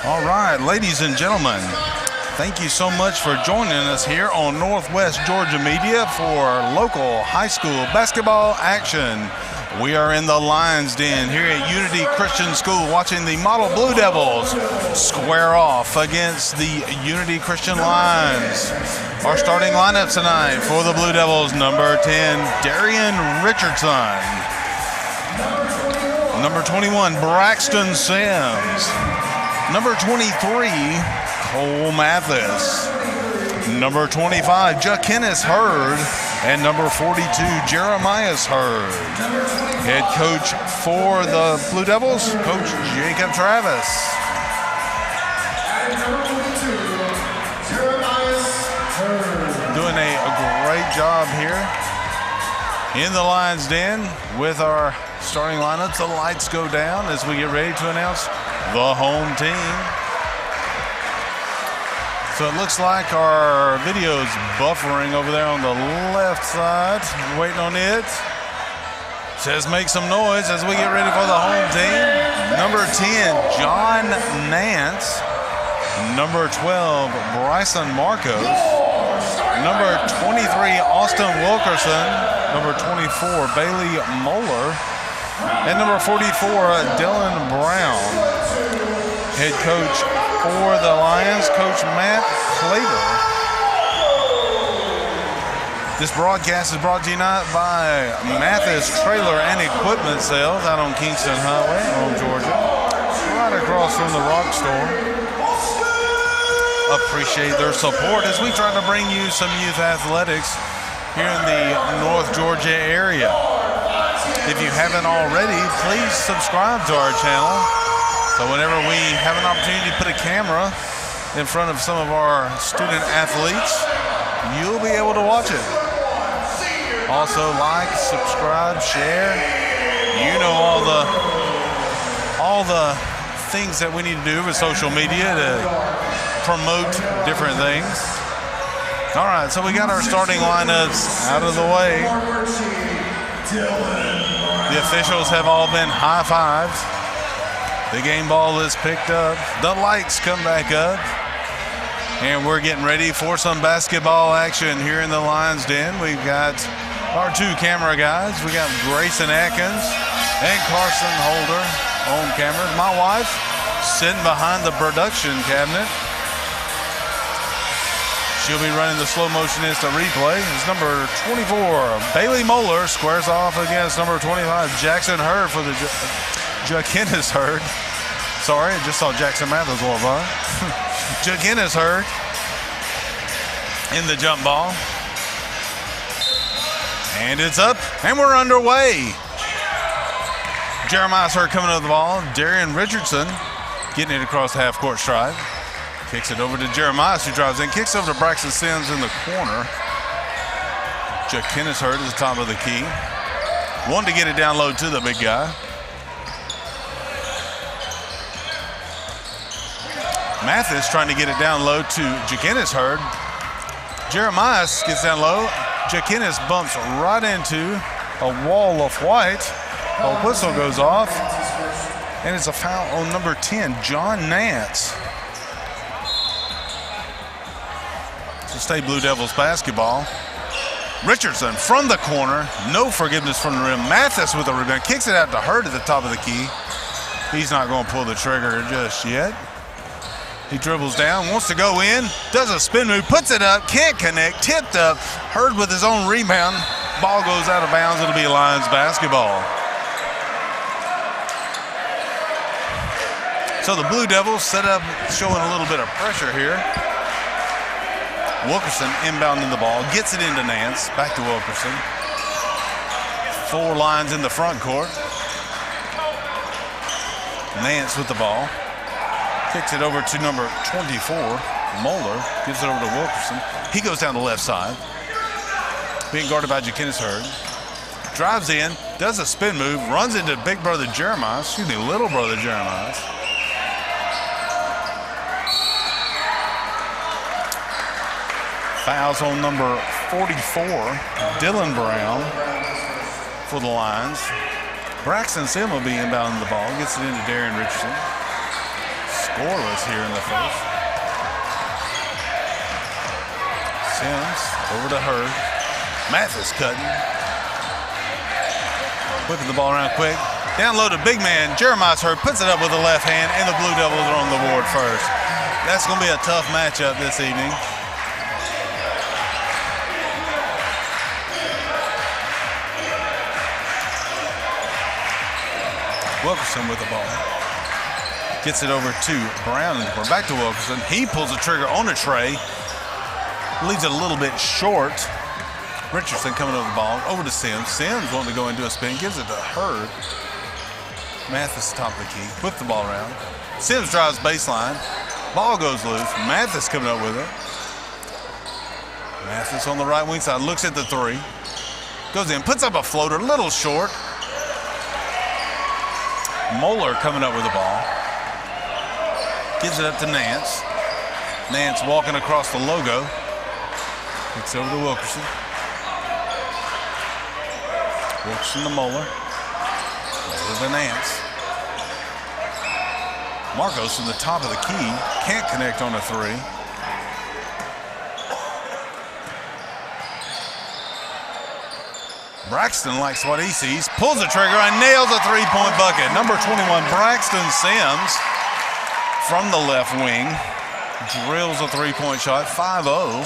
All right, ladies and gentlemen, thank you so much for joining us here on Northwest Georgia Media for local high school basketball action. We are in the Lions Den here at Unity Christian School watching the Model Blue Devils square off against the Unity Christian Lions. Our starting lineup tonight for the Blue Devils: number 10, Darian Richardson. Number 21, Braxton Sims. Number 23, Cole Mathis. Number 25, Jaquinnis Hurd. And number 42, Jeremias Hurd. Head coach for the Blue Devils, Coach Jacob Travis. Doing a great job here in the Lions Den with our starting lineups. The lights go down as we get ready to announce the home team. So it looks like our video's buffering over there on the left side. Waiting on it. Says make some noise as we get ready for the home team. Number 10, John Nance. Number 12, Bryson Marcos. Number 23, Austin Wilkerson. Number 24, Bailey Moeller. And number 44, Dylan Brown. Head coach for the Lions, Coach Matt Claver. This broadcast is brought to you tonight by Mathis Trailer and Equipment Sales out on Kingston Highway, Rome, Georgia. Right across from the Rock Store. Appreciate their support as we try to bring you some youth athletics here in the North Georgia area. If you haven't already, please subscribe to our channel. So whenever we have an opportunity to put a camera in front of some of our student athletes, you'll be able to watch it. Also like, subscribe, share. You know all the things that we need to do with social media to promote different things. All right, so we got our starting lineups out of the way. The officials have all been high-fived. The game ball is picked up. The lights come back up. And we're getting ready for some basketball action here in the Lions Den. We've got our two camera guys. We got Grayson Atkins and Carson Holder on cameras. My wife sitting behind the production cabinet. She'll be running the slow motion instant replay. It's number 24, Bailey Moeller, squares off against number 25, Jackson Hurd for the Jaquinnis Hurd. Sorry, I just saw Jackson Mathis walk by. Jaquinnis Hurd in the jump ball. And it's up, and we're underway. Jeremias Hurd coming to the ball. Darian Richardson getting it across the half-court stripe. Kicks it over to Jeremias, who drives in. Kicks over to Braxton Sims in the corner. Jaquinnis Hurd at the top of the key. Wanted to get it down low to the big guy. Mathis trying to get it down low to Jaquinnis Hurd. Jeremias gets down low. Jaquinnis bumps right into a wall of white. A whistle goes off. And it's a foul on number 10, John Nance. Stay Blue Devils basketball. Richardson from the corner. No forgiveness from the rim. Mathis with the rebound. Kicks it out to Hurd at the top of the key. He's not going to pull the trigger just yet. He dribbles down, wants to go in, does a spin move, puts it up, can't connect, tipped up. Hurd with his own rebound. Ball goes out of bounds. It'll be Lions basketball. So the Blue Devils set up, showing a little bit of pressure here. Wilkerson inbounding the ball, gets it into Nance, back to Wilkerson. 4 Lions in the front court. Nance with the ball. Kicks it over to number 24, Moeller. Gives it over to Wilkerson. He goes down the left side. Being guarded by Jaquinnis Hurd. Drives in, does a spin move, runs into big brother Jeremias. Little brother Jeremias. Fouls on number 44, Dylan Brown for the Lions. Braxton Sim will be inbounding the ball. Gets it into Darian Richardson. scoreless here in the first. Sims over to Hurd. Mathis cutting. Whipping the ball around quick. Down low to big man. Jeremiah's Hurd puts it up with the left hand, and the Blue Devils are on the board first. That's going to be a tough matchup this evening. Wilkerson with the ball. Gets it over to Brown. We're back to Wilkerson. He pulls the trigger on a tray. Leaves it a little bit short. Richardson coming over the ball. Over to Sims. Sims wanting to go into a spin. Gives it to Hurd. Mathis top of the key. Whip the ball around. Sims drives baseline. Ball goes loose. Mathis coming up with it. Mathis on the right wing side. Looks at the three. Goes in. Puts up a floater. A little short. Moeller coming up with the ball. Gives it up to Nance. Nance walking across the logo. Kicks over to Wilkerson. Wilkerson to Moeller. Over to Nance. Marcos from the top of the key. Can't connect on a three. Braxton likes what he sees. Pulls the trigger and nails a three-point bucket. Number 21, Braxton Sims from the left wing. Drills a three-point shot. 5-0.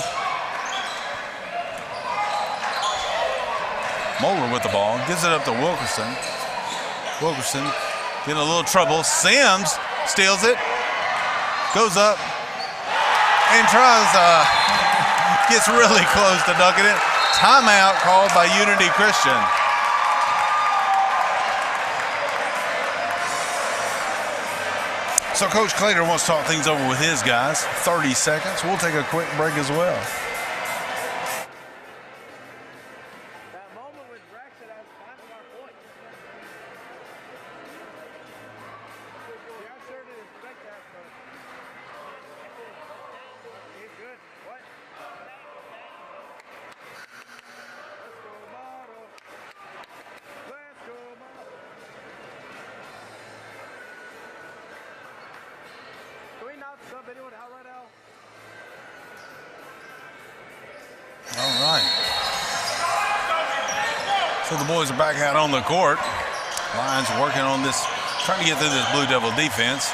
Moeller with the ball. Gives it up to Wilkerson. Wilkerson getting a little trouble. Sims steals it. Goes up. And tries, gets really close to dunking it. Timeout called by Unity Christian. So Coach Clater wants to talk things over with his guys. 30 seconds. We'll take a quick break as well. All right. So the boys are back out on the court. Lions working on this, trying to get through this Blue Devil defense.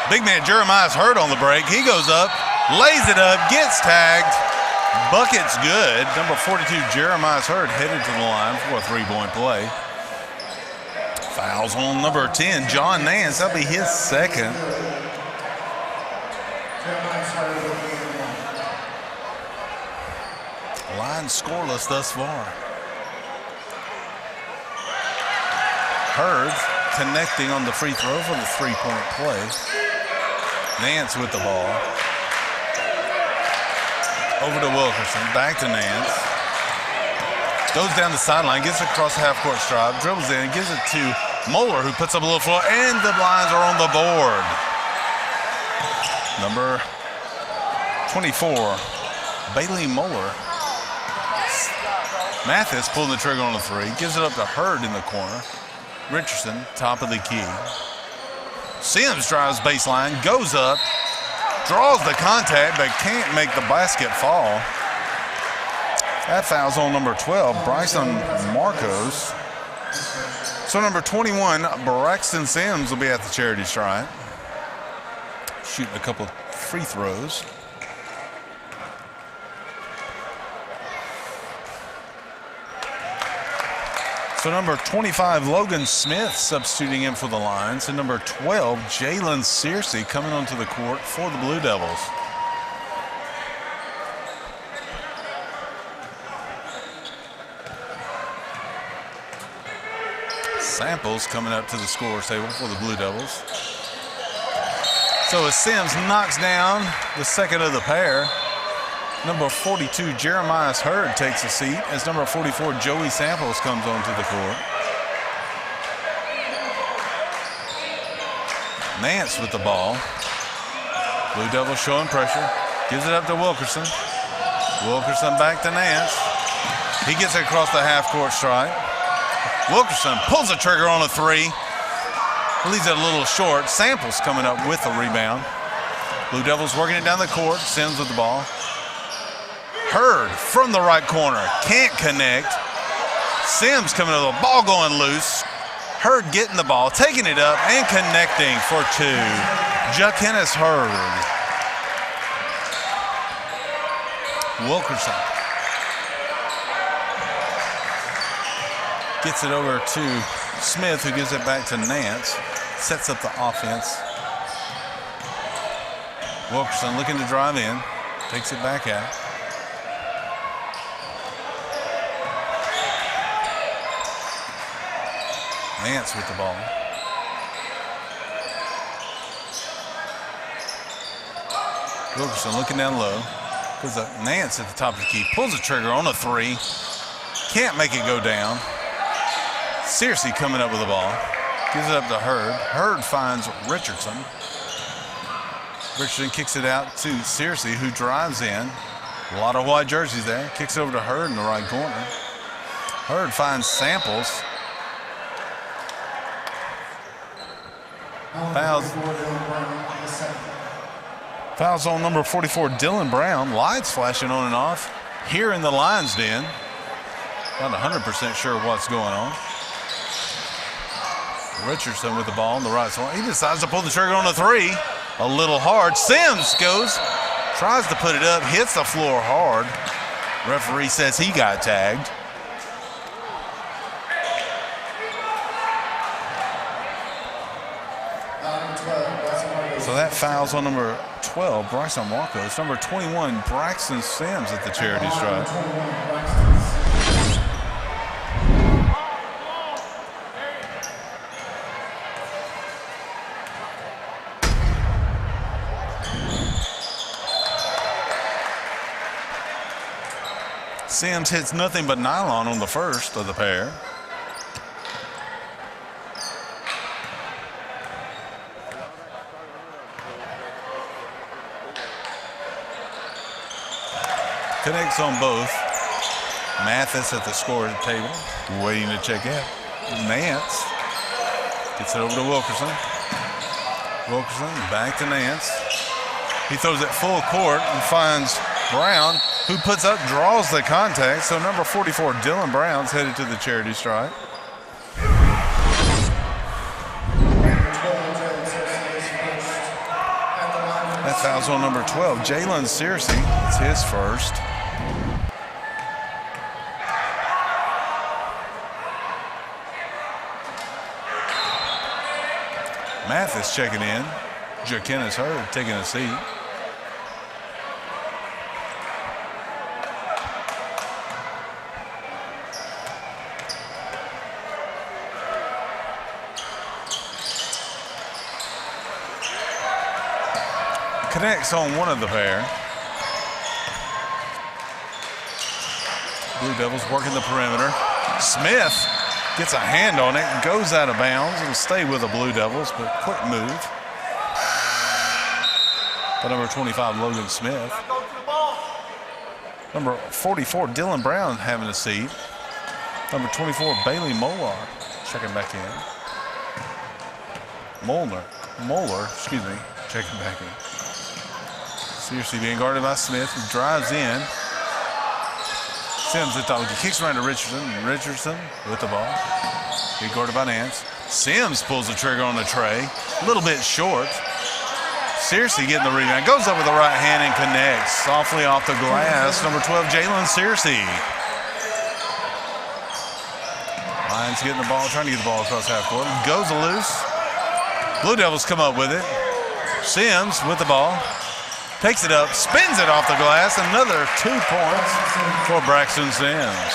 Big man Jeremiah's Hurd on the break. He goes up, lays it up, gets tagged. Bucket's good. Number 42, Jeremiah's Hurd, headed to the line for a three-point play. Fouls on number 10, John Nance. That'll be his second. Line scoreless thus far. Hurd connecting on the free throw for the three-point play. Nance with the ball. Over to Wilkerson, back to Nance. Goes down the sideline, gets across the half-court stripe, dribbles in, gives it to Moeller, who puts up a little floor, and the Lions are on the board. Number 24, Bailey Moeller. Mathis pulling the trigger on the three, gives it up to Hurd in the corner. Richardson, top of the key. Sims drives baseline, goes up, draws the contact, but can't make the basket fall. That foul's on number 12, Bryson Marcos. So number 21, Braxton Sims will be at the charity stripe. Shooting a couple of free throws. So number 25, Logan Smith substituting in for the Lions. And number 12, Jalen Searcy coming onto the court for the Blue Devils. Samples coming up to the scorer's table for the Blue Devils. So as Sims knocks down the second of the pair, number 42, Jeremiah's Hurd takes a seat as number 44, Joey Samples comes onto the court. Nance with the ball. Blue Devils showing pressure. Gives it up to Wilkerson. Wilkerson back to Nance. He gets it across the half-court stripe. Wilkerson pulls the trigger on a three. Leaves it a little short. Samples coming up with the rebound. Blue Devils working it down the court. Sims with the ball. Hurd from the right corner. Can't connect. Sims coming to the ball going loose. Hurd getting the ball, taking it up, and connecting for two. Jaquennis Hurd. Wilkerson gets it over to Smith, who gives it back to Nance. Sets up the offense. Wilkerson looking to drive in. Takes it back out. Nance with the ball. Wilkerson looking down low. Goes up. Nance at the top of the key. Pulls the trigger on a three. Can't make it go down. Searcy coming up with the ball. Gives it up to Hurd. Hurd finds Richardson. Richardson kicks it out to Searcy, who drives in. A lot of white jerseys there. Kicks over to Hurd in the right corner. Hurd finds Samples. Fouls on number 44, Dylan Brown. Lights flashing on and off here in the Lions Den. Not 100% sure what's going on. Richardson with the ball on the right side. He decides to pull the trigger on a three. A little hard. Sims goes, tries to put it up, hits the floor hard. Referee says he got tagged. So that foul's on number 12, Bryson Walker. It's number 21, Braxton Sims at the charity stripe. Sims hits nothing but nylon on the first of the pair. Connects on both. Mathis at the scorer's table, waiting to check out. Nance gets it over to Wilkerson. Wilkerson back to Nance. He throws it full court and finds Brown, who puts up, draws the contact. So number 44, Dylan Brown's headed to the charity stripe. That foul's on number 12, Jalen Searcy. It's his first. Mathis checking in. Jaquennis Hurd taking a seat. Connects on one of the pair. Blue Devils working the perimeter. Smith gets a hand on it and goes out of bounds. It'll stay with the Blue Devils, but quick move by number 25, Logan Smith. Number 44, Dylan Brown having a seat. Number 24, Bailey Molar checking back in. Moeller, checking back in. Searcy being guarded by Smith, who drives in. Sims at the top. He kicks around to Richardson. Richardson with the ball. Being guarded by Nance. Sims pulls the trigger on the tray. A little bit short. Searcy getting the rebound. Goes up with the right hand and connects. Softly off the glass. Number 12, Jalen Searcy. Lions getting the ball, trying to get the ball across half court. Goes loose. Blue Devils come up with it. Sims with the ball. Takes it up, spins it off the glass. Another 2 points for Braxton Sims.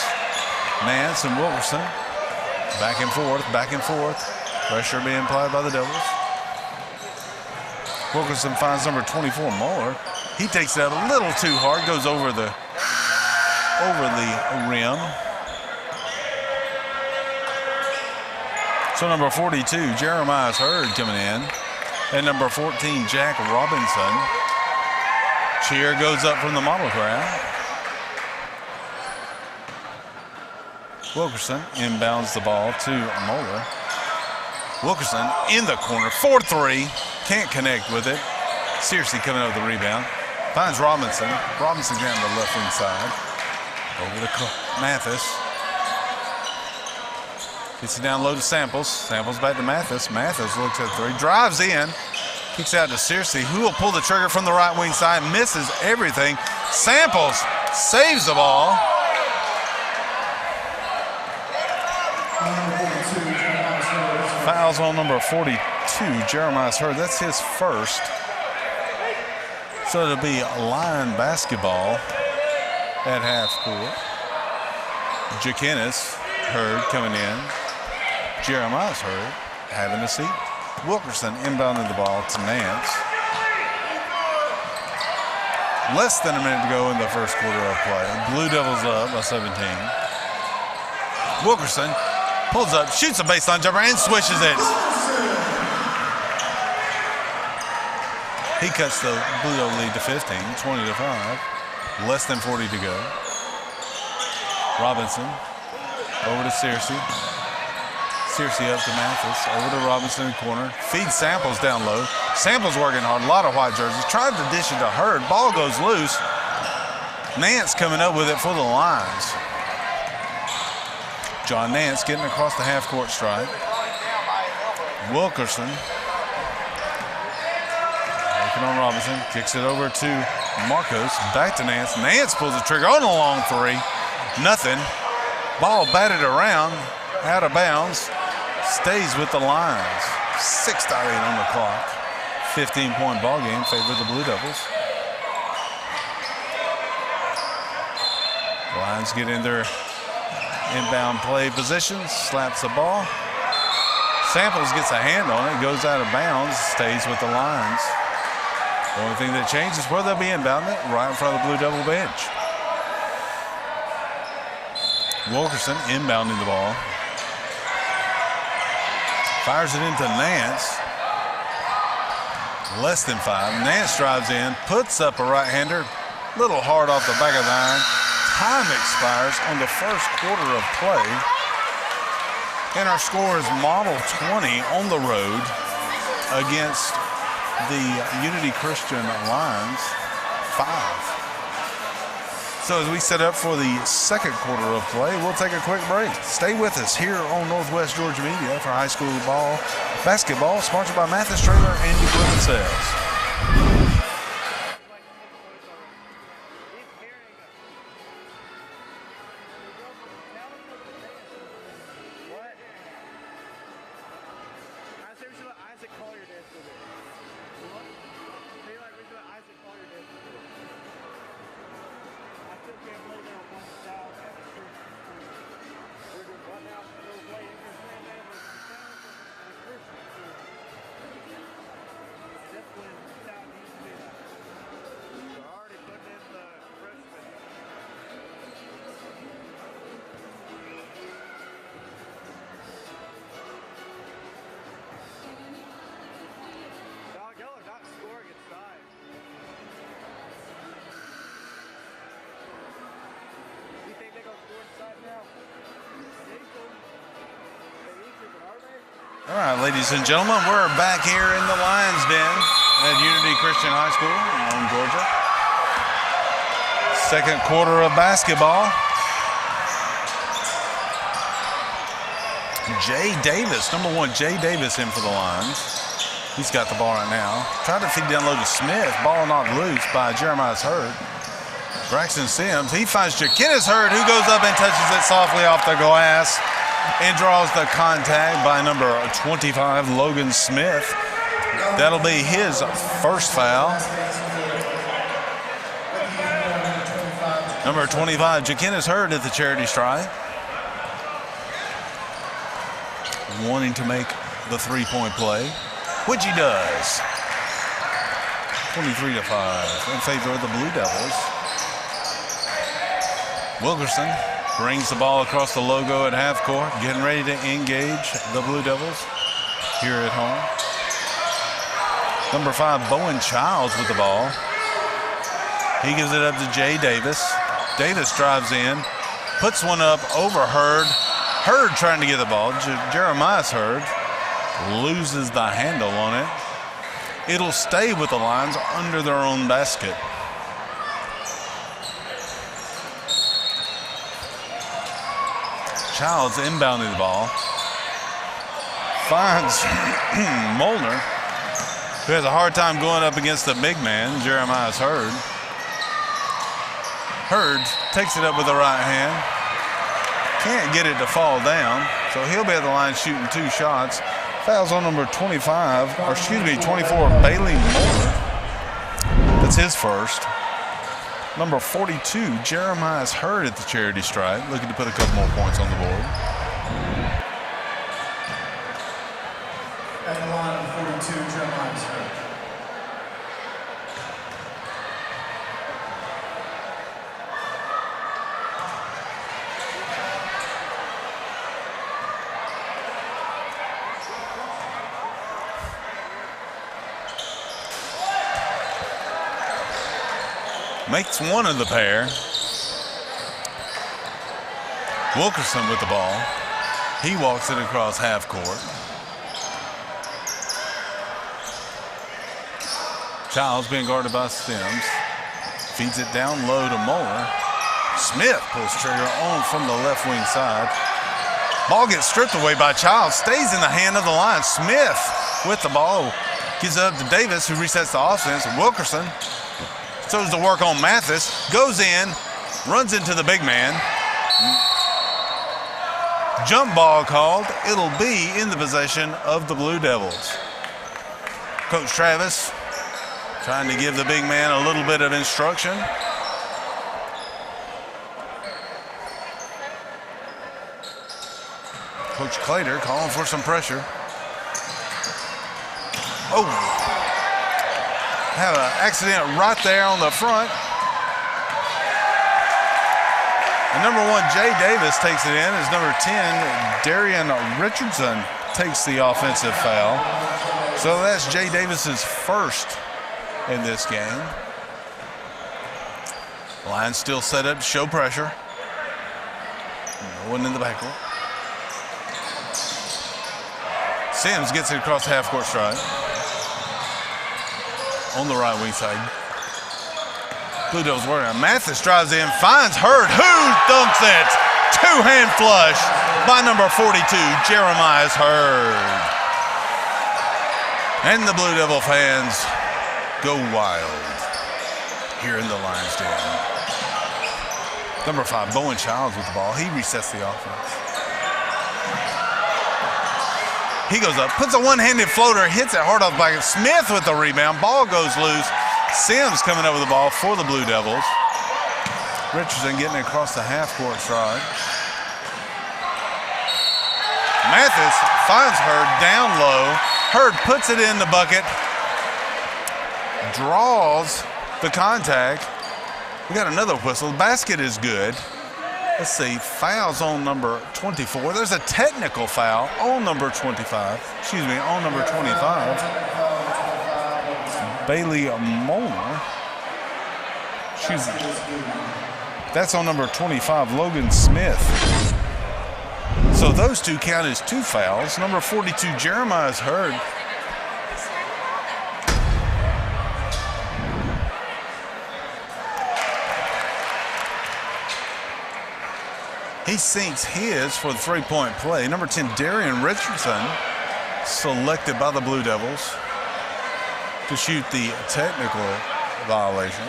Nance and Wilkerson back and forth, back and forth. Pressure being applied by the Devils. Wilkerson finds number 24, Moeller. He takes it up a little too hard, goes over the rim. So number 42, Jeremiah Hurd coming in. And number 14, Jack Robinson. Cheer goes up from the model crowd. Wilkerson inbounds the ball to Moeller. Wilkerson in the corner, 4-3, can't connect with it. Searcy coming up with the rebound. Finds Robinson. Robinson down the left wing side. Over to Mathis. Gets it down low to Samples. Samples back to Mathis. Mathis looks at three. Drives in. Kicks out to Searcy, who will pull the trigger from the right wing side. Misses everything. Samples saves the ball. Fouls on number 42, Jeremiah Hurd. That's his first. So it'll be line basketball at half court. Jakinis Hurd coming in. Jeremiah Hurd having a seat. Wilkerson inbounding the ball to Nance. Less than a minute to go in the first quarter of play. Blue Devils up by 17. Wilkerson pulls up, shoots a baseline jumper, and swishes it. He cuts the Blue Devil lead to 15, 20-5. Less than 40 to go. Robinson over to Searcy. Searcy up to Mathis. Over to Robinson in the corner. Feeds Samples down low. Samples working hard. A lot of white jerseys. Tried to dish it to Hurd. Ball goes loose. Nance coming up with it for the lines. John Nance getting across the half-court stripe. Wilkerson working on Robinson. Kicks it over to Marcos. Back to Nance. Nance pulls the trigger on a long three. Nothing. Ball batted around. Out of bounds. Stays with the lines. 6:08 on the clock. 15-point ball game favor the Blue Devils. Lions get in their inbound play positions. Slaps the ball. Samples gets a hand on it. Goes out of bounds. Stays with the lines. The only thing that changes is where they'll be inbounding it. Right in front of the Blue Devil bench. Wilkerson inbounding the ball. Fires it into Nance. Less than 5. Nance drives in, puts up a right-hander. Little hard off the back of the iron. Time expires on the first quarter of play. And our score is Model 20 on the road against the Unity Christian Lions, 5. So as we set up for the second quarter of play, we'll take a quick break. Stay with us here on Northwest Georgia Media for high school basketball, sponsored by Mathis Trailer and Equipment Sales. All right, ladies and gentlemen, we're back here in the Lions Den at Unity Christian High School in Georgia. Second quarter of basketball. Jay Davis, number 1, Jay Davis in for the Lions. He's got the ball right now. Tried to feed down low to Smith. Ball knocked loose by Jeremiah Hurd. Braxton Sims, he finds Jakinis Hurd, who goes up and touches it softly off the glass and draws the contact by number 25, Logan Smith. That'll be his first foul. Number 25, Jakinis Hurd at the charity stripe. Wanting to make the three-point play, which he does. 23-5 in favor of the Blue Devils. Wilkerson brings the ball across the logo at half court, getting ready to engage the Blue Devils here at home. Number 5, Bowen Childs with the ball. He gives it up to Jay Davis. Davis drives in, puts one up over Hurd. Hurd trying to get the ball. Jeremiah Hurd loses the handle on it. It'll stay with the Lions under their own basket. Childs inbounding the ball. Finds Molnar, who has a hard time going up against the big man, Jeremiah's Hurd. Hurd takes it up with the right hand. Can't get it to fall down, so he'll be at the line shooting 2 shots. Fouls on number 25, or excuse me, 24, Bailey Molnar. That's his first. Number 42, Jeremiah's Hurd at the charity stripe, looking to put a couple more points on the board. At the line of 42, Jeremiah's Hurd. Makes one of the pair. Wilkerson with the ball. He walks it across half court. Childs being guarded by Sims. Feeds it down low to Molnar. Smith pulls trigger on from the left wing side. Ball gets stripped away by Childs. Stays in the hand of the line. Smith with the ball. Gives it up to Davis, who resets the offense. Wilkerson throws the work on Mathis, goes in, runs into the big man. Jump ball called. It'll be in the possession of the Blue Devils. Coach Travis trying to give the big man a little bit of instruction. Coach Clater calling for some pressure. Oh! Have an accident right there on the front. And number 1, Jay Davis takes it in as number 10, Darian Richardson takes the offensive foul. So that's Jay Davis's first in this game. Lions still set up to show pressure. No one in the backcourt. Sims gets it across the half-court stripe. On the right wing side. Blue Devils working. Mathis drives in, finds Hurd, who dunks it. 2-hand flush by number 42, Jeremiah's Hurd. And the Blue Devil fans go wild here in the Lions Den. Number 5, Bowen Childs with the ball. He resets the offense. He goes up, puts a one-handed floater, hits it hard off the back. Smith with the rebound. Ball goes loose. Sims coming up with the ball for the Blue Devils. Richardson getting it across the half-court stride. Mathis finds Hurd down low. Hurd puts it in the bucket. Draws the contact. We got another whistle. The basket is good. Let's see, fouls on number 24. There's a technical foul on number 25. Excuse me, on number 25. Bailey Molnar. That's on number 25, Logan Smith. So those two count as 2 fouls. Number 42, Jeremiah's Hurd. He sinks his for the 3-point play. Number 10, Darian Richardson, selected by the Blue Devils to shoot the technical violation.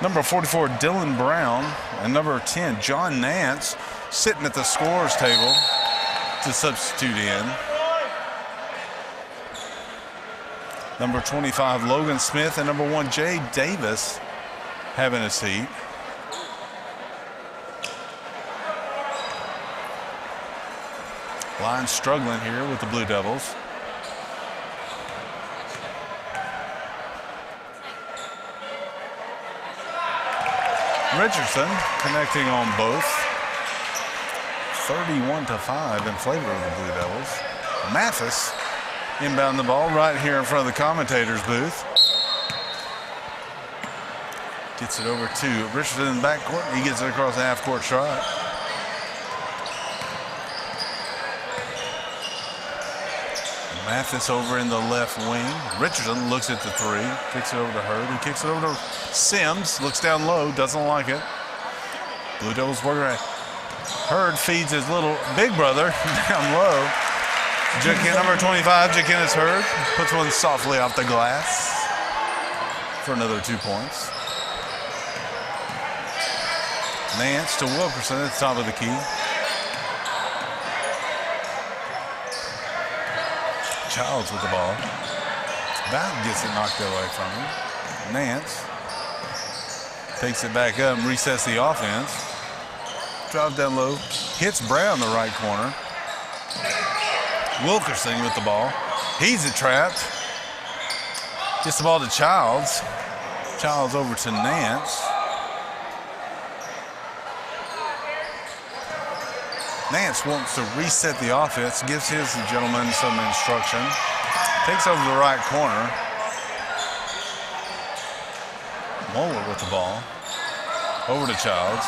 Number 44, Dylan Brown, and number 10, John Nance, sitting at the scorer's table to substitute in. Number 25, Logan Smith, and number 1, Jay Davis, having a seat. Lions struggling here with the Blue Devils. Richardson connecting on both. 31-5 in favor of the Blue Devils. Mathis inbound the ball right here in front of the commentator's booth. Gets it over to Richardson in the backcourt. He gets it across the half-court stride. Mathis over in the left wing. Richardson looks at the three, kicks it over to Hurd, who kicks it over to Sims, looks down low, doesn't like it. Blue Devils working right. Hurd feeds his little big brother down low. Number 25, Jaquinnis Hurd, puts one softly off the glass for another 2 points. Nance to Wilkerson at the top of the key. Childs with the ball. Bowden gets it knocked away from him. Nance takes it back up and resets the offense. Drives down low. Hits Brown in the right corner. Wilkerson with the ball. He's trapped. Gets the ball to Childs. Childs over to Nance. Nance wants to reset the offense, gives his gentleman some instruction. Takes over the right corner. Moeller with the ball. Over to Childs.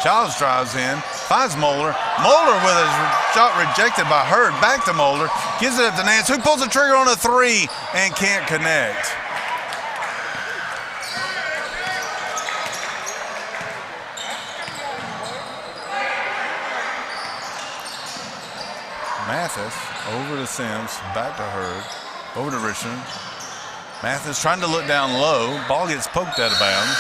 Childs drives in, finds Moeller. Moeller with his shot rejected by Hurd. Back to Moeller. Gives it up to Nance, who pulls the trigger on a three and can't connect. Mathis over to Sims, back to Hurd, over to Richardson. Mathis trying to look down low. Ball gets poked out of bounds.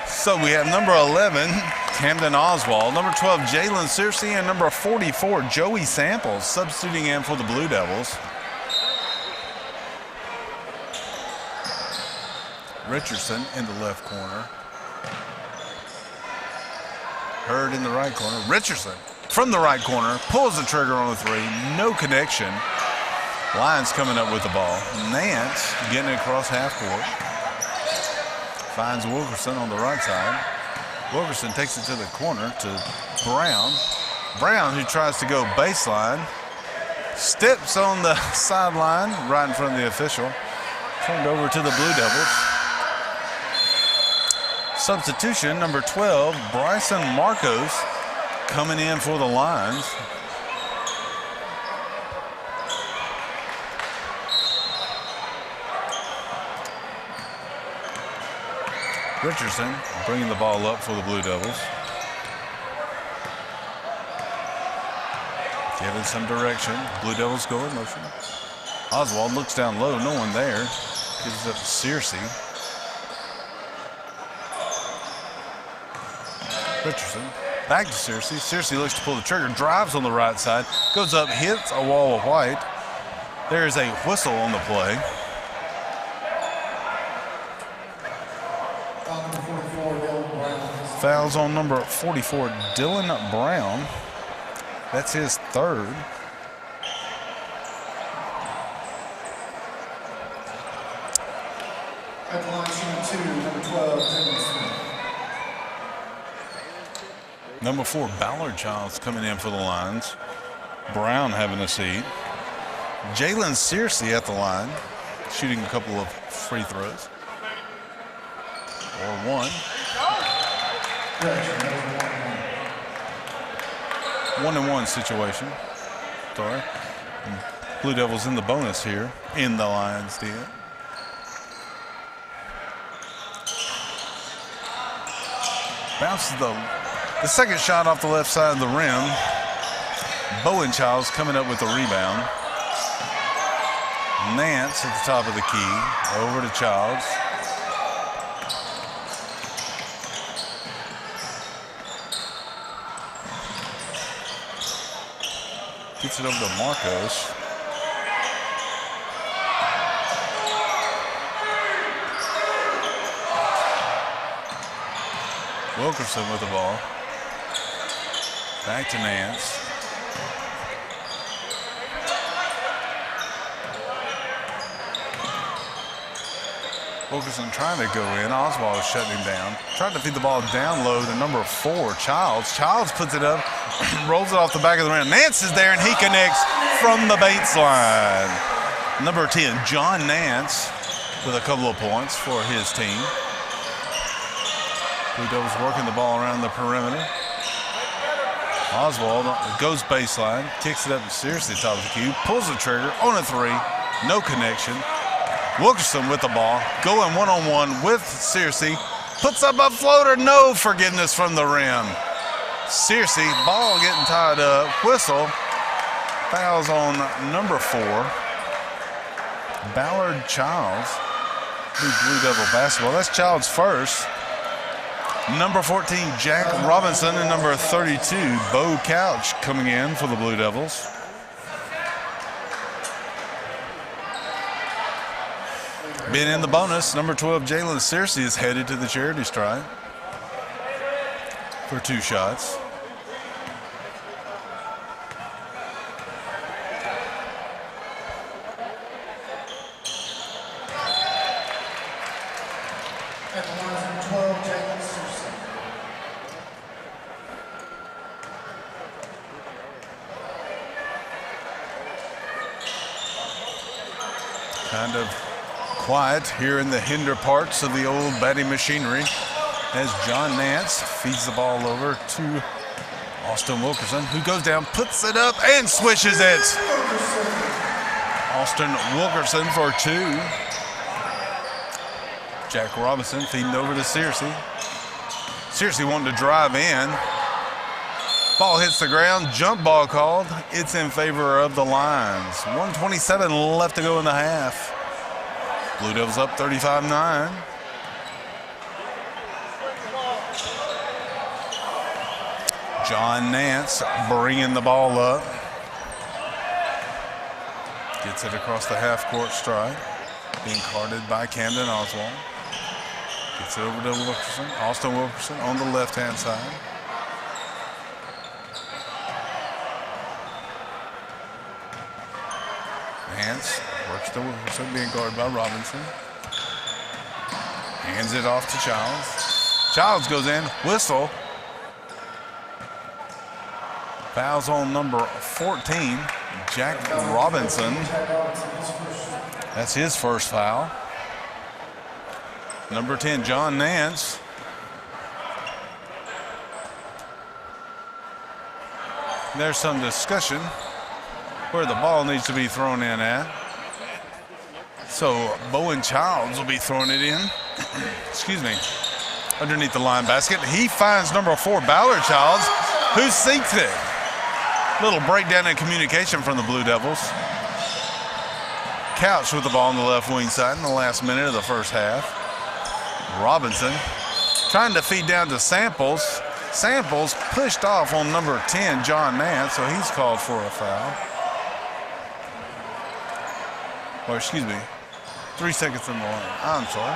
So we have number 11, Camden Oswald, number 12, Jalen Searcy, and number 44, Joey Samples, substituting in for the Blue Devils. Richardson in the left corner. Hurd in the right corner. Richardson from the right corner, pulls the trigger on the three, no connection. Lions coming up with the ball. Nance getting it across half court. Finds Wilkerson on the right side. Wilkerson takes it to the corner to Brown. Brown, who tries to go baseline, steps on the sideline right in front of the official. Turned over to the Blue Devils. Substitution, number 12, Bryson Marcos, coming in for the Lions. Richardson bringing the ball up for the Blue Devils. Giving some direction. Blue Devils go in motion. Oswald looks down low, no one there. Gives it up to Searcy. Richardson back to Searcy. Searcy looks to pull the trigger, drives on the right side, goes up, hits a wall of white. There is a whistle on the play. Fouls on number 44, Dylan Brown. That's his third. At the line, shooting 2, number 12, Timothy Smith. Number 4, Ballard Childs coming in for the Lions. Brown having a seat. Jalen Searcy at the line, shooting a couple of free throws. Or one. 1-1 situation. Sorry. Blue Devils in the bonus here in the Lions deal. Bounces the second shot off the left side of the rim. Bowen Childs coming up with the rebound. Nance at the top of the key. Over to Childs. Gets it over to Marcos. Wilkerson with the ball. Back to Nance. Wilkerson trying to go in. Oswald is shutting him down. Trying to feed the ball down low to number 4, Childs. Childs puts it up, rolls it off the back of the rim. Nance is there, and he connects from the baseline. Number 10, John Nance, with a couple of points for his team. Blue Devils working the ball around the perimeter. Oswald goes baseline, kicks it up to Searcy, top of the key, pulls the trigger on a three, no connection. Wilkerson with the ball, going one-on-one with Searcy, puts up a floater, no forgiveness from the rim. Searcy, ball getting tied up, whistle, fouls on number 4, Ballard Childs. Blue Devil basketball. That's Childs' first. Number 14, Jack Robinson, and number 32, Bo Couch, coming in for the Blue Devils. Being in the bonus, number 12, Jalen Searcy is headed to the charity stripe for 2 shots. At the line from 12, Jalen Searcy. Kind of quiet here in the hinder parts of the old batting machinery as John Nance feeds the ball over to Austin Wilkerson, who goes down, puts it up, and swishes it. Austin Wilkerson for 2. Jack Robinson feeding over to Searcy. Searcy wanting to drive in. Ball hits the ground, jump ball called. It's in favor of the Lions. 1:27 left to go in the half. Blue Devils up 35-9. John Nance bringing the ball up. Gets it across the half-court stripe. Being carded by Camden Oswald. Gets it over to Wilkerson. Austin Wilkerson on the left-hand side. Nance works to Wilkerson, being guarded by Robinson. Hands it off to Childs. Childs goes in, whistle. Fouls on number 14, Jack Robinson. That's his first foul. Number 10, John Nance. There's some discussion where the ball needs to be thrown in at. So Bowen Childs will be throwing it in. Excuse me. Underneath the line basket. He finds number 4, Ballard Childs, who sinks it. Little breakdown in communication from the Blue Devils. Couch with the ball on the left wing side in the last minute of the first half. Robinson trying to feed down to Samples. Samples pushed off on number 10, John Nance, so he's called for a foul. Or excuse me, 3 seconds in the line. I'm sorry.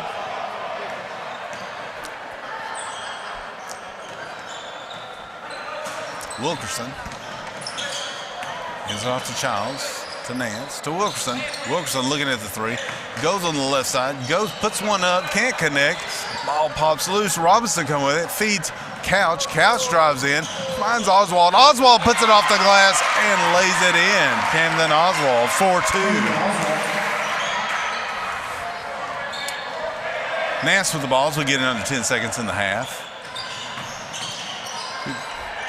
Wilkerson hands it off to Childs, to Nance, to Wilkerson. Wilkerson looking at the 3. Goes on the left side, goes, puts one up, can't connect. Ball pops loose. Robinson come with it, feeds Couch. Couch drives in, finds Oswald. Oswald puts it off the glass and lays it in. Camden Oswald, 4-2. Nance with the ball as we get in under 10 seconds in the half.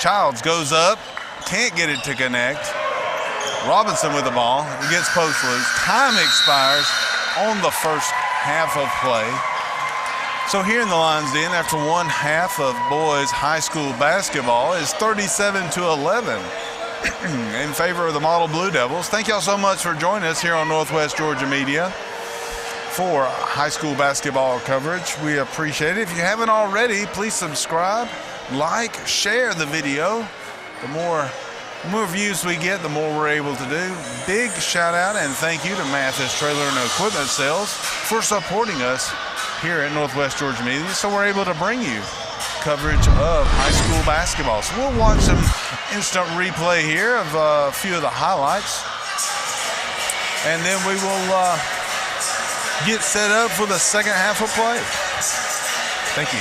Childs goes up, can't get it to connect. Robinson with the ball, he gets post loose. Time expires on the first half of play. So here in the Lions Den, after one half of boys high school basketball, is 37-11 in favor of the Model Blue Devils. Thank y'all so much for joining us here on Northwest Georgia Media for high school basketball coverage. We appreciate it. If you haven't already, please subscribe, like, share the video. The more views we get, the more we're able to do. Big shout out and thank you to Mathis Trailer and Equipment Sales for supporting us here at Northwest Georgia Media, so we're able to bring you coverage of high school basketball. So we'll watch some instant replay here of a few of the highlights, and then we will get set up for the second half of play. Thank you.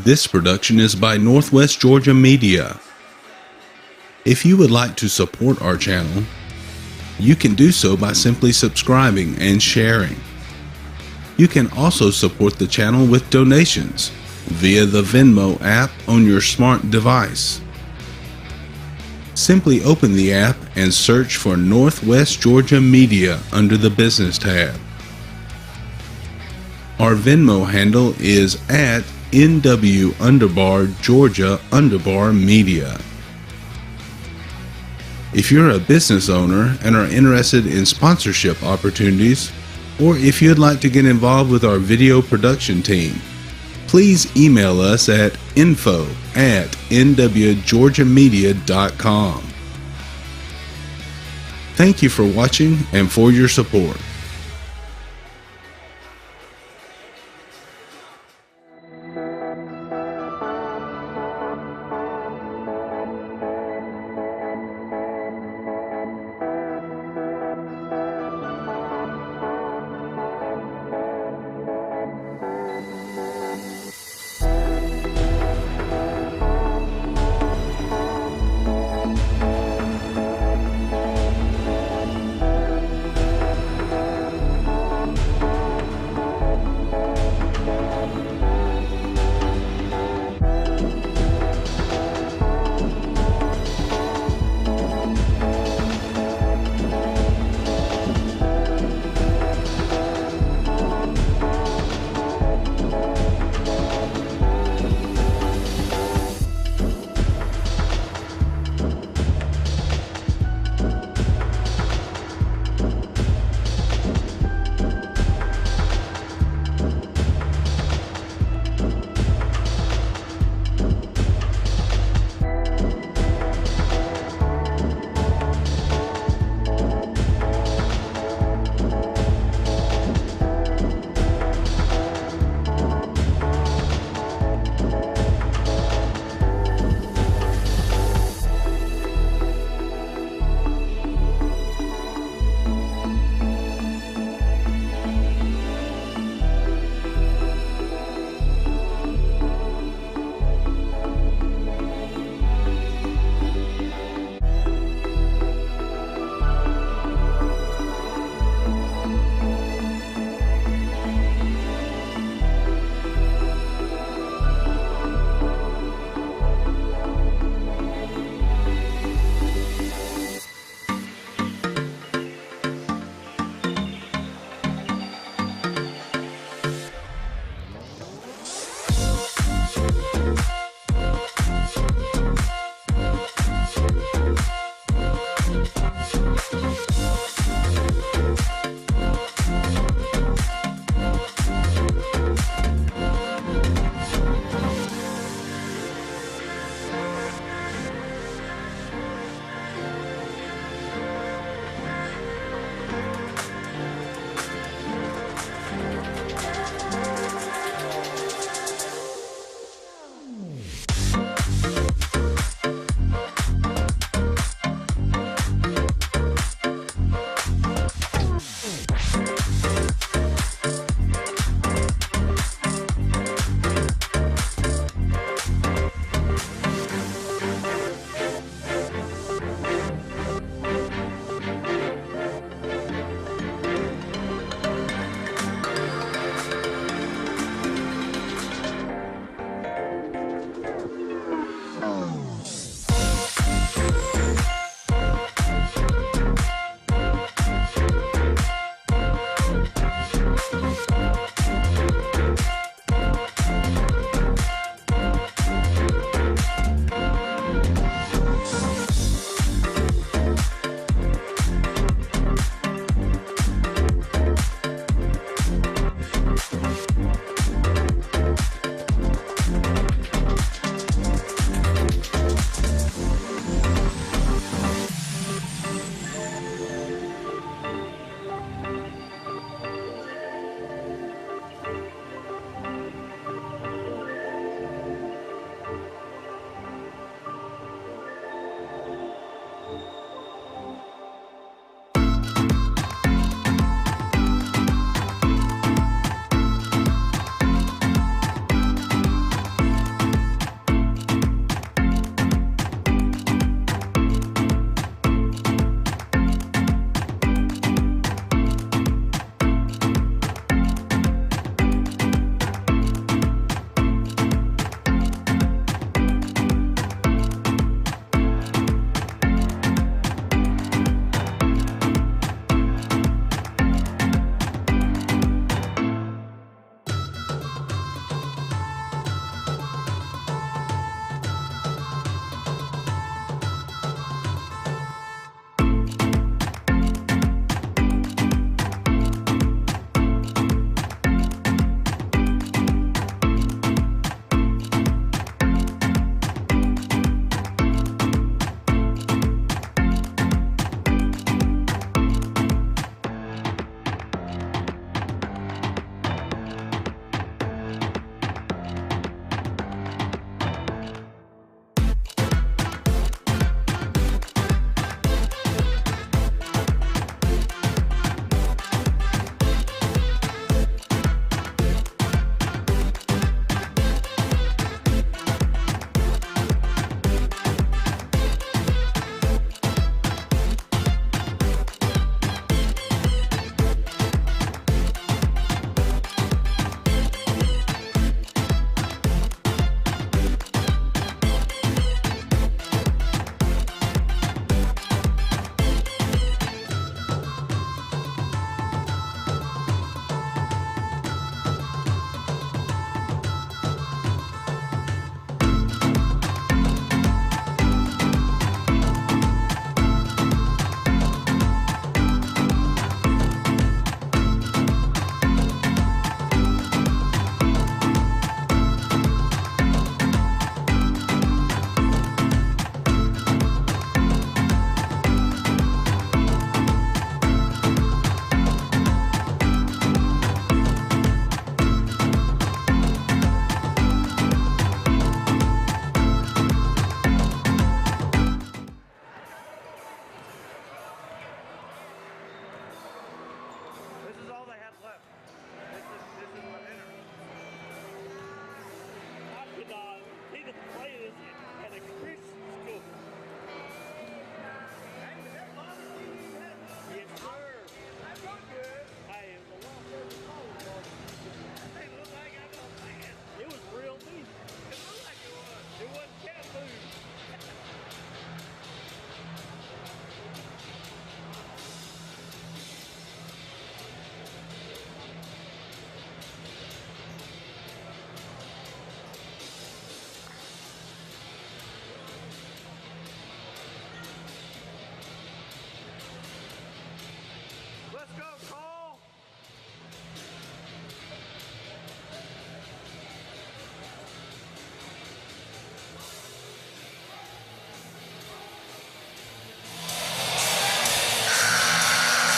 This production is by Northwest Georgia Media. If you would like to support our channel, you can do so by simply subscribing and sharing. You can also support the channel with donations via the Venmo app on your smart device. Simply open the app and search for Northwest Georgia Media under the Business tab. Our Venmo handle is at NW_Georgia_Media. If you're a business owner and are interested in sponsorship opportunities, or if you'd like to get involved with our video production team, please email us at info@nwgeorgiamedia.com. Thank you for watching and for your support.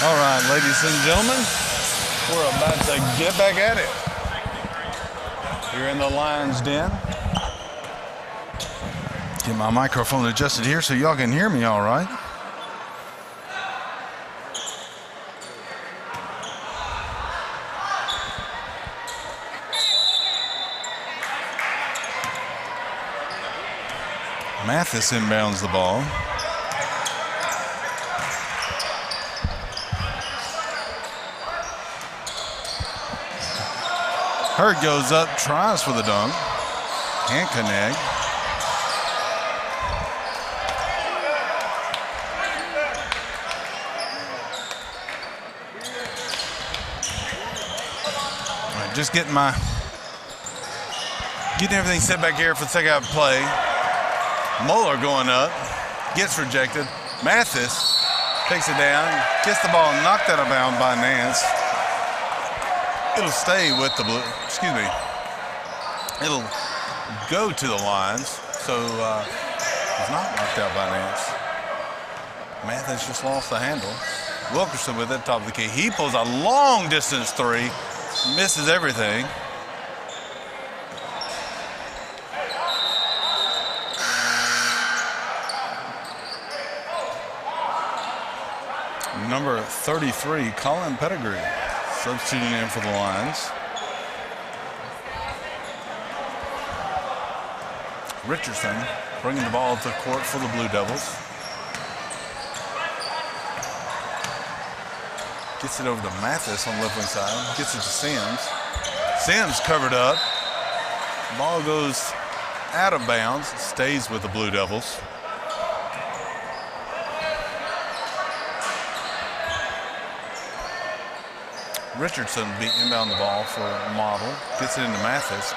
All right, ladies and gentlemen, we're about to get back at it. You're in the Lions Den. Get my microphone adjusted here so y'all can hear me all right. Mathis inbounds the ball. Hurd goes up, tries for the dunk. Can't connect. All right, just getting everything set back here for the second half play. Moeller going up, gets rejected. Mathis takes it down, gets the ball knocked out of bounds by Nance. It'll stay with the blue. Excuse me. It'll go to the Lions, so it's not knocked out by Nance. Mathis just lost the handle. Wilkerson with it, top of the key. He pulls a long distance three, misses everything. Number 33, Colin Pettigrew, substituting in for the Lions. Richardson bringing the ball to the court for the Blue Devils. Gets it over to Mathis on the left wing side. Gets it to Sims. Sims covered up. Ball goes out of bounds. Stays with the Blue Devils. Richardson beat inbound the ball for Model. Gets it into Mathis.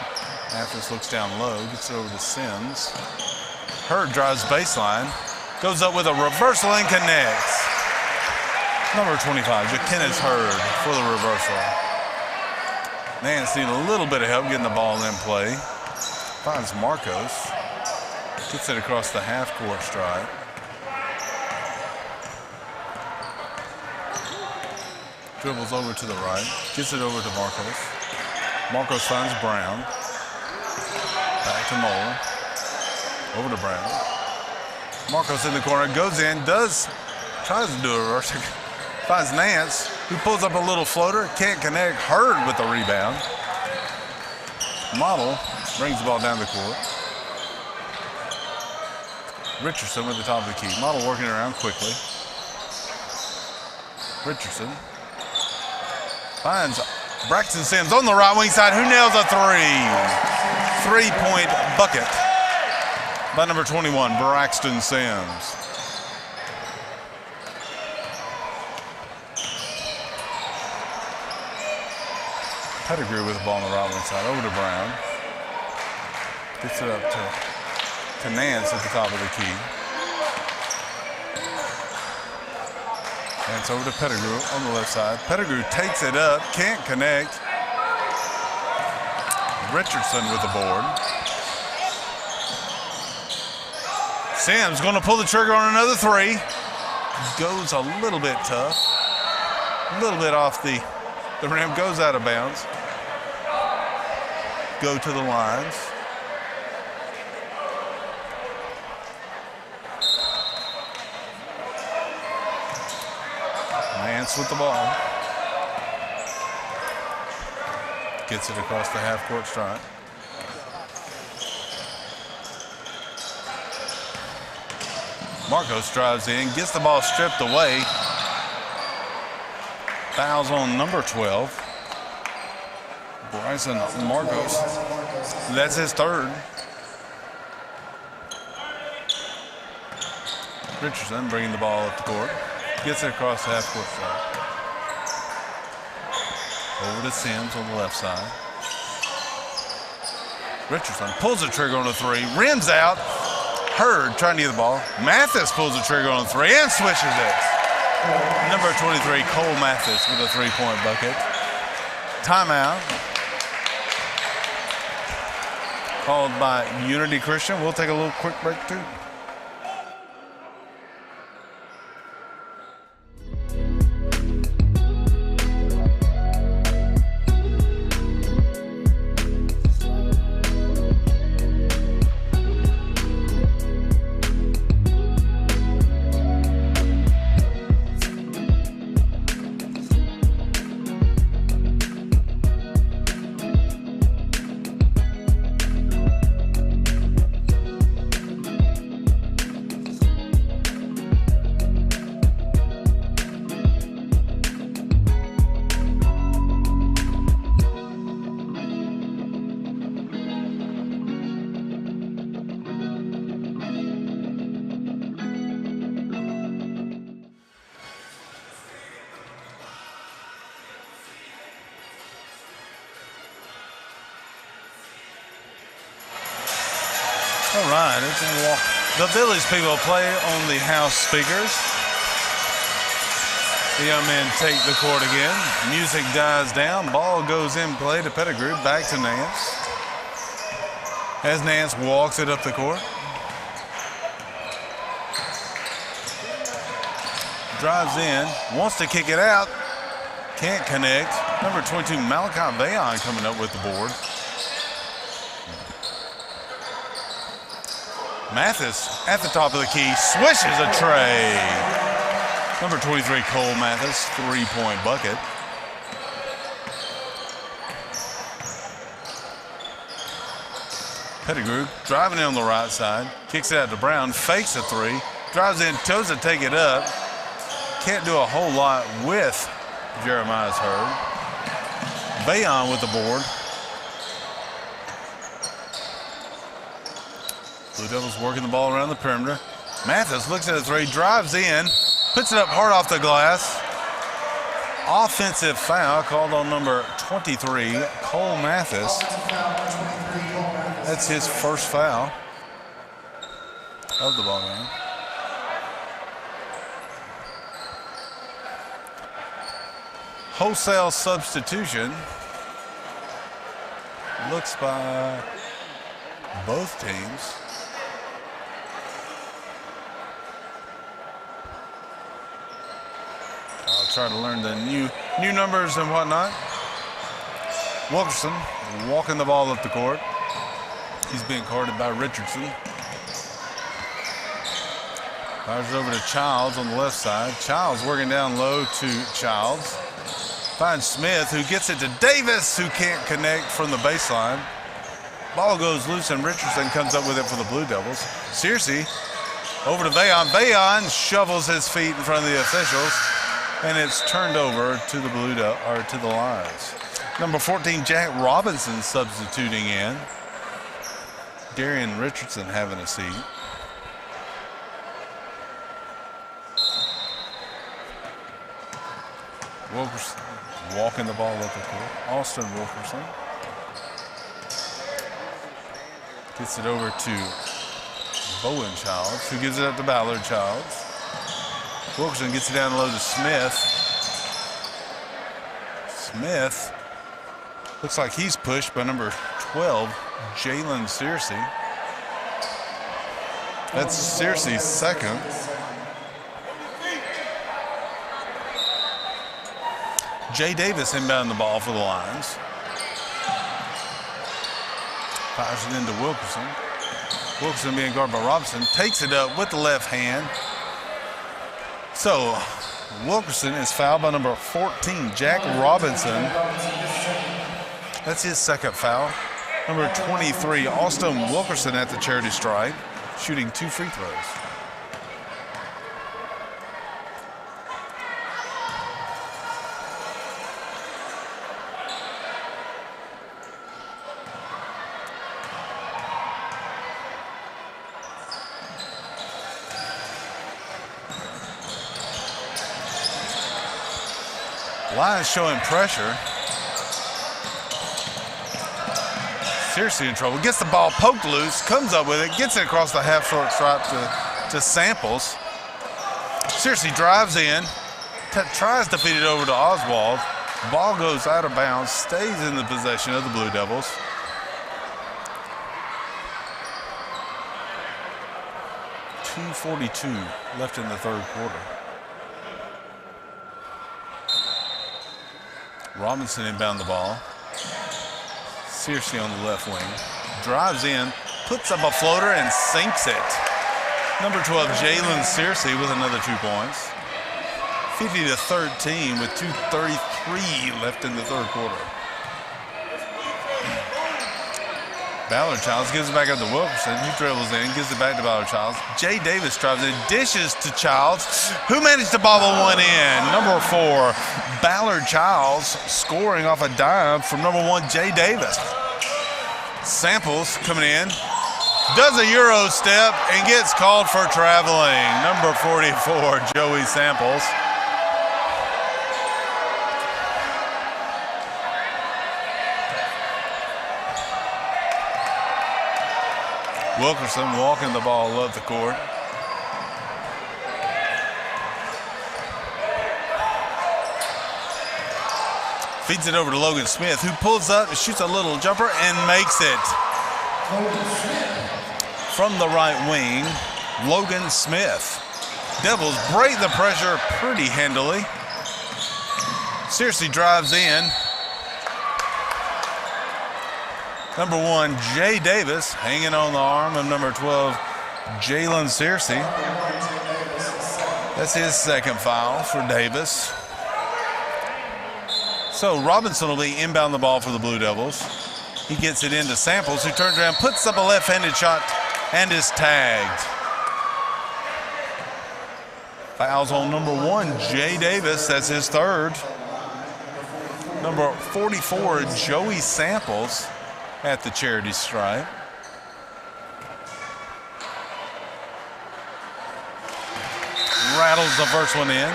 Mathis looks down low. Gets it over to Sims. Hurd drives baseline. Goes up with a reversal and connects. Number 25, Kenneth Hurd for the reversal. Nance need a little bit of help getting the ball in play. Finds Marcos. Gets it across the half-court stripe. Dribbles over to the right. Gets it over to Marcos. Marcos finds Brown. Back to Moeller. Over to Brown. Marcos in the corner. Goes in. Tries to do a reverse. Finds Nance, who pulls up a little floater. Can't connect. Hurd with the rebound. Model brings the ball down the court. Richardson at the top of the key. Model working around quickly. Richardson finds Braxton Sims on the right wing side, who nails a three. 3-point bucket by number 21, Braxton Sims. Pettigrew with the ball on the right wing side, over to Brown. Gets it up to Nance at the top of the key. Nance over to Pettigrew on the left side. Pettigrew takes it up, can't connect. Richardson with the board. Sims going to pull the trigger on another three. Goes a little bit tough. A little bit off the rim, goes out of bounds. Go to the Lions. Nance with the ball. Gets it across the half-court stripe. Marcos drives in, gets the ball stripped away. Fouls on number 12. Bryson Marcos. That's his third. Richardson bringing the ball up the court. Gets it across the half-court stripe. Over to Sims on the left side. Richardson pulls the trigger on a three. Rims out. Hurd trying to get the ball. Mathis pulls the trigger on a three and swishes it. Number 23, Cole Mathis with a 3-point bucket. Timeout. Called by Unity Christian. We'll take a little quick break too. All right, the village people play on the house speakers. The young men take the court again. Music dies down. Ball goes in play to Pettigrew. Back to Nance. As Nance walks it up the court. Drives in. Wants to kick it out. Can't connect. Number 22, Malachi Bayon coming up with the board. Mathis at the top of the key. Swishes a tray. Number 23, Cole Mathis, 3-point bucket. Pettigrew driving in on the right side. Kicks it out to Brown. Fakes a three. Drives in, toes to take it up. Can't do a whole lot with Jeremiah's Hurd. Bayon with the board. Blue Devils working the ball around the perimeter. Mathis looks at a three, drives in, puts it up hard off the glass. Offensive foul called on number 23, Cole Mathis. That's his first foul of the ball game. Wholesale substitution. Looks by both teams. I'll try to learn the new numbers and whatnot. Wilkerson walking the ball up the court. He's being guarded by Richardson. Fires it over to Childs on the left side. Childs working down low to Childs. Finds Smith, who gets it to Davis, who can't connect from the baseline. Ball goes loose, and Richardson comes up with it for the Blue Devils. Searcy over to Bayon. Bayon shovels his feet in front of the officials, and it's turned over to the to the Lions. Number 14, Jack Robinson substituting in. Darian Richardson having a seat. Wilkerson walking the ball up the court. Austin Wilkerson gets it over to Bowen Childs, who gives it up to Ballard Childs. Wilkerson gets it down low to Smith. Smith looks like he's pushed by number 12, Jalen Searcy. That's Searcy's second. Jay Davis inbound the ball for the Lions. Fires it into Wilkerson. Wilkerson being guarded by Robinson. Takes it up with the left hand. So Wilkerson is fouled by number 14, Jack Robinson. That's his second foul. Number 23, Austin Wilkerson at the charity stripe, shooting 2 free throws. Lions showing pressure. Seriously in trouble. Gets the ball poked loose, comes up with it, gets it across the half-court stripe to Samples. Seriously drives in, tries to feed it over to Oswald. Ball goes out of bounds, stays in the possession of the Blue Devils. .242 left in the third quarter. Robinson inbound the ball. Searcy on the left wing. Drives in, puts up a floater, and sinks it. Number 12, Jalen Searcy with another 2 points. 50-13 with 2:33 left in the third quarter. Ballard Childs gives it back up to Wilkerson. He dribbles in, gives it back to Ballard Childs. Jay Davis drives in, dishes to Childs, who managed to bobble one in. Number 4, Ballard Childs scoring off a dime from number 1, Jay Davis. Samples coming in, does a Euro step and gets called for traveling. Number 44, Joey Samples. Wilkerson walking the ball up the court. Feeds it over to Logan Smith, who pulls up and shoots a little jumper and makes it. From the right wing, Logan Smith. Devils break the pressure pretty handily. Searcy drives in. Number 1, Jay Davis, hanging on the arm of number 12, Jalen Searcy. That's his second foul for Davis. So Robinson will be inbound the ball for the Blue Devils. He gets it into Samples, who turns around, puts up a left-handed shot, and is tagged. Fouls on number 1, Jay Davis. That's his third. Number 44, Joey Samples at the charity stripe. Rattles the first one in.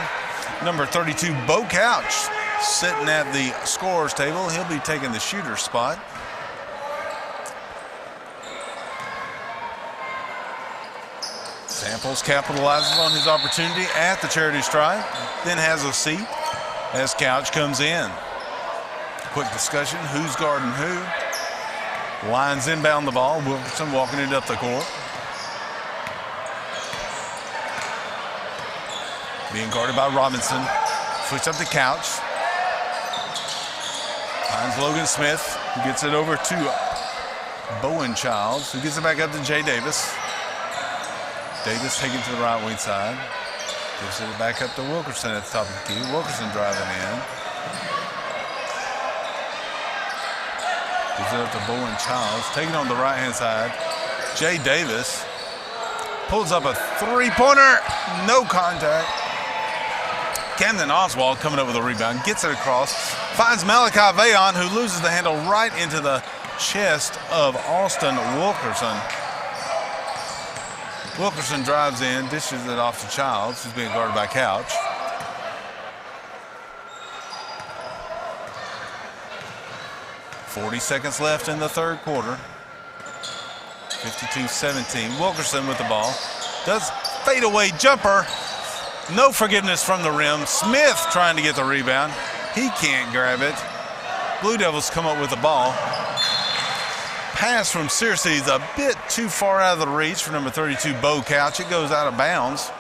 Number 32, Bo Couch, sitting at the scorer's table. He'll be taking the shooter's spot. Samples capitalizes on his opportunity at the charity stripe, then has a seat as Couch comes in. Quick discussion, who's guarding who? Lions inbound the ball, Wilkerson walking it up the court. Being guarded by Robinson. Switch up to Couch. Finds Logan Smith, who gets it over to Bowen Childs, who gets it back up to Jay Davis. Davis taking to the right wing side. Gives it back up to Wilkerson at the top of the key. Wilkerson driving in. Gives it up to Bowen Childs. Taking on the right-hand side. Jay Davis pulls up a three-pointer. No contact. Camden Oswald coming up with a rebound. Gets it across. Finds Malachi Vayon, who loses the handle right into the chest of Austin Wilkerson. Wilkerson drives in, dishes it off to Childs, who's being guarded by Couch. .40 seconds left in the third quarter. 52-17. Wilkerson with the ball. Does fadeaway jumper. No forgiveness from the rim. Smith trying to get the rebound. He can't grab it. Blue Devils come up with the ball. Pass from Searcy is a bit too far out of the reach for number 32, Bo Couch. It goes out of bounds.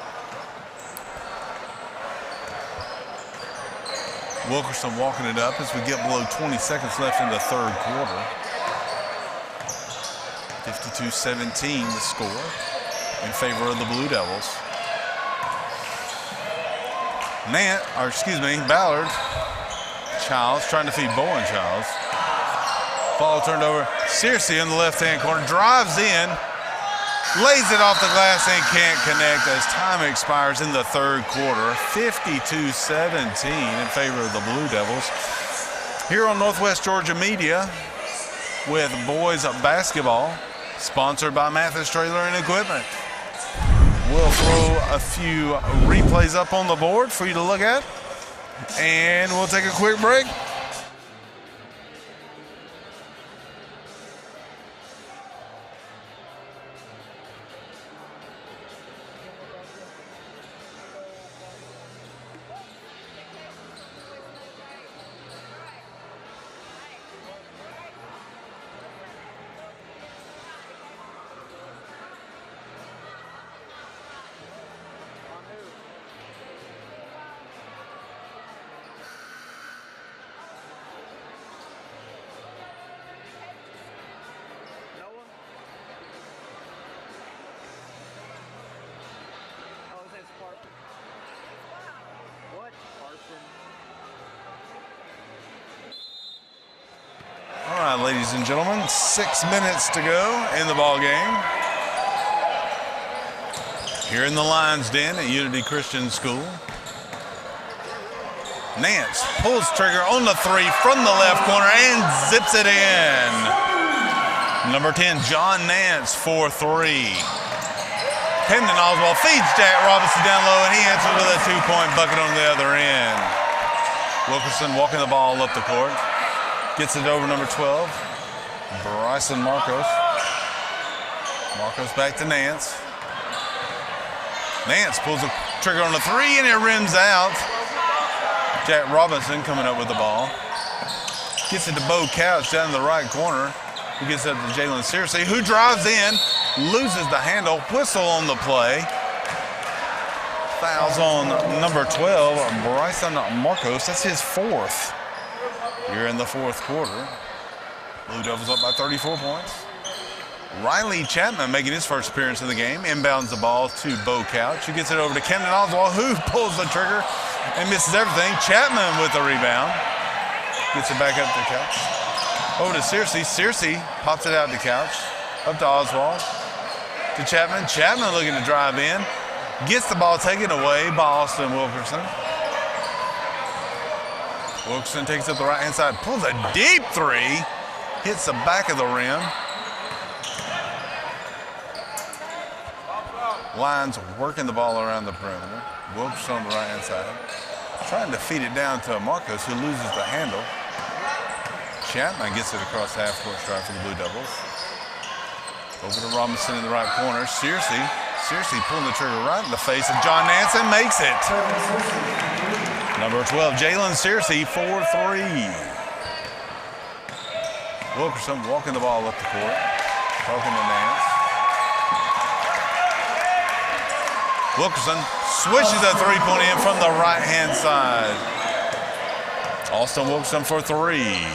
Wilkerson walking it up as we get below 20 seconds left in the third quarter. 52-17 the score in favor of the Blue Devils. Ballard. Childs trying to feed Bowen Childs. Ball turned over. Searcy in the left-hand corner. Drives in. Lays it off the glass and can't connect as time expires in the third quarter. 52-17 in favor of the Blue Devils. Here on Northwest Georgia Media with boys basketball, sponsored by Mathis Trailer and Equipment. We'll throw a few replays up on the board for you to look at, and we'll take a quick break. All right, ladies and gentlemen, 6 minutes to go in the ball game. Here in the Lions Den at Unity Christian School. Nance pulls trigger on the three from the left corner and zips it in. Number 10, John Nance for three. Camden Oswald feeds Jack Robinson down low, and he answers with a two-point bucket on the other end. Wilkerson walking the ball up the court. Gets it over number 12, Bryson Marcos. Marcos back to Nance. Nance pulls the trigger on the three, and it rims out. Jack Robinson coming up with the ball. Gets it to Bo Couch down in the right corner. He gets it to Jalen Searcy, who drives in, loses the handle, whistle on the play. Fouls on number 12, Bryson Marcos. That's his fourth. You're in the fourth quarter. Blue Devils up by 34 points. Riley Chapman making his first appearance in the game. Inbounds the ball to Bo Couch, who gets it over to Camden Oswald, who pulls the trigger and misses everything. Chapman with the rebound. Gets it back up to Couch. Over to Searcy. Searcy pops it out to Couch. Up to Oswald. To Chapman. Chapman looking to drive in. Gets the ball taken away by Austin Wilkerson. Wilkerson takes it up the right-hand side. Pulls a deep three. Hits the back of the rim. Lions working the ball around the perimeter. Wilkerson on the right-hand side. Trying to feed it down to Marcos, who loses the handle. Chapman gets it across the half-court stripe for the Blue Devils. Over to Robinson in the right corner. Searcy pulling the trigger right in the face of John Nance and makes it. Number 12, Jalen Searcy, 4-3. Wilkerson walking the ball up the court. Talking to Nance. Wilkerson swishes a three-point in from the right-hand side. Austin Wilkerson for three.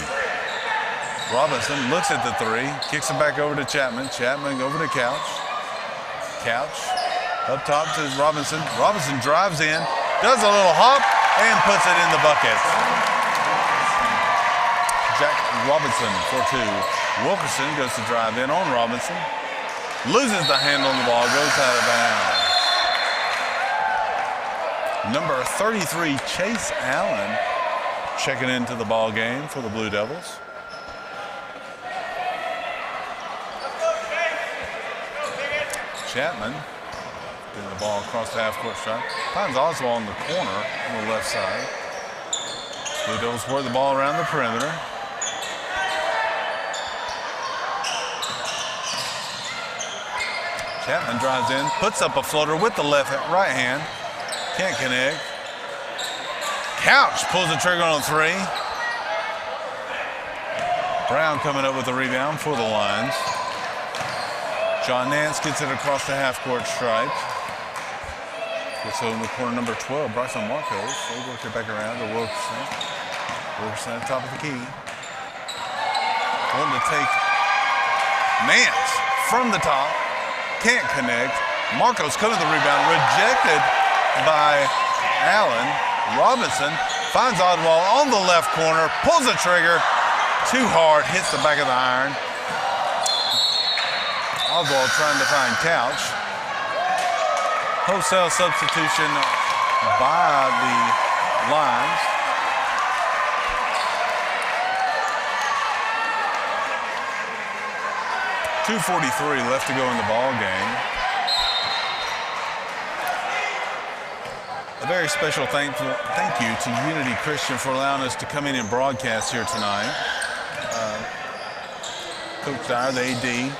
Robinson looks at the three, kicks it back over to Chapman. Chapman over to Couch. Couch up top to Robinson. Robinson drives in, does a little hop, and puts it in the bucket. Jack Robinson for two. Wilkerson goes to drive in on Robinson. Loses the handle on the ball, goes out of bounds. Number 33, Chase Allen, checking into the ball game for the Blue Devils. Chapman getting the ball across the half-court stripe. Finds Oswald in the corner on the left side. Blue Devils work the ball around the perimeter. Chapman drives in, puts up a floater with the right hand. Can't connect. Couch pulls the trigger on a three. Brown coming up with the rebound for the Lions. John Nance gets it across the half-court stripe. Gets it in the corner, number 12, Bryson Marcos. They work it back around to Wilkerson. Wilkerson at the top of the key. Wanting to take Nance from the top. Can't connect. Marcos coming to the rebound. Rejected by Allen. Robinson finds Oswald on the left corner. Pulls the trigger. Too hard. Hits the back of the iron. Oswald trying to find Couch. Wholesale substitution by the Lions. .243 left to go in the ball game. A very special thank you to Unity Christian for allowing us to come in and broadcast here tonight. Coach Dyer, the AD,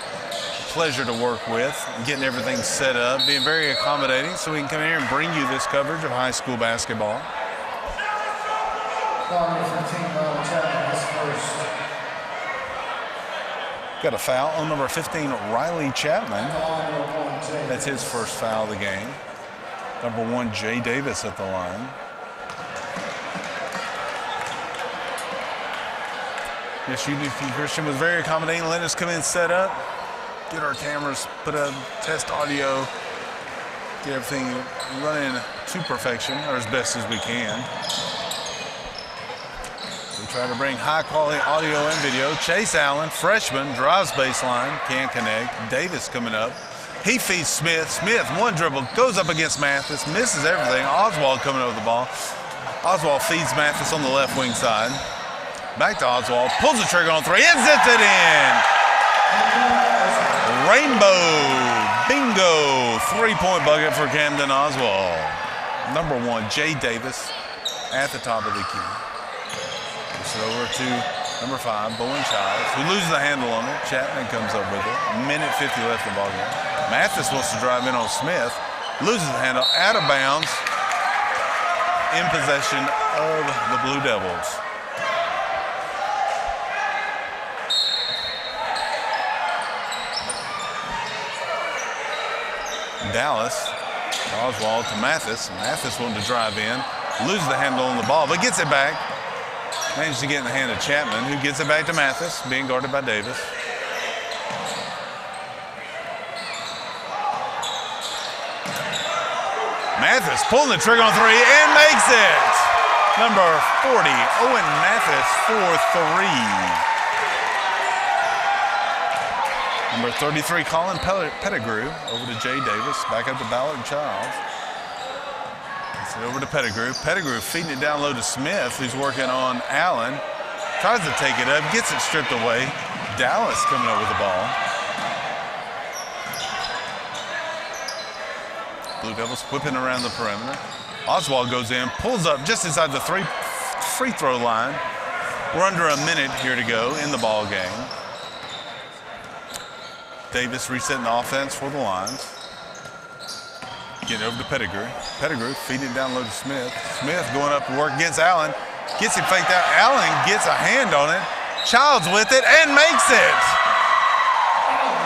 pleasure to work with, getting everything set up, being very accommodating so we can come in here and bring you this coverage of high school basketball. Got a foul on number 15, Riley Chapman. That's his first foul of the game. Number 1, Jay Davis at the line. Yes, Unity Christian was very accommodating, letting us come in, set up, get our cameras, put up, test audio, get everything running to perfection, or as best as we can. We try to bring high quality audio and video. Chase Allen, freshman, drives baseline, can't connect. Davis coming up. He feeds Smith. Smith, one dribble, goes up against Mathis, misses everything. Oswald coming over the ball. Oswald feeds Mathis on the left wing side. Back to Oswald, pulls the trigger on three, and zips it in. Rainbow, bingo, three-point bucket for Camden Oswald. Number 1, Jay Davis at the top of the key. Puts it over to number 5, Bowen Childs, who loses the handle on it. Chapman comes up with it. Minute 50 left in the ball game. Mathis wants to drive in on Smith, loses the handle, out of bounds, in possession of the Blue Devils. Dallas, Oswald to Mathis. Mathis wanting to drive in, loses the handle on the ball, but gets it back. Managed to get in the hand of Chapman, who gets it back to Mathis, being guarded by Davis. Mathis pulling the trigger on 3 and makes it. Number 40, Owen Mathis for 3. Number 33, Colin Pettigrew, over to Jay Davis, back up to Ballard Childs. Gets it over to Pettigrew. Pettigrew feeding it down low to Smith, who's working on Allen. Tries to take it up, gets it stripped away. Dallas coming up with the ball. Blue Devils whipping around the perimeter. Oswald goes in, pulls up just inside the free throw line. We're under a minute here to go in the ball game. Davis resetting the offense for the Lions. Get it over to Pettigrew. Pettigrew feeding it down low to Smith. Smith going up to work against Allen. Gets it faked out. Allen gets a hand on it. Childs with it and makes it.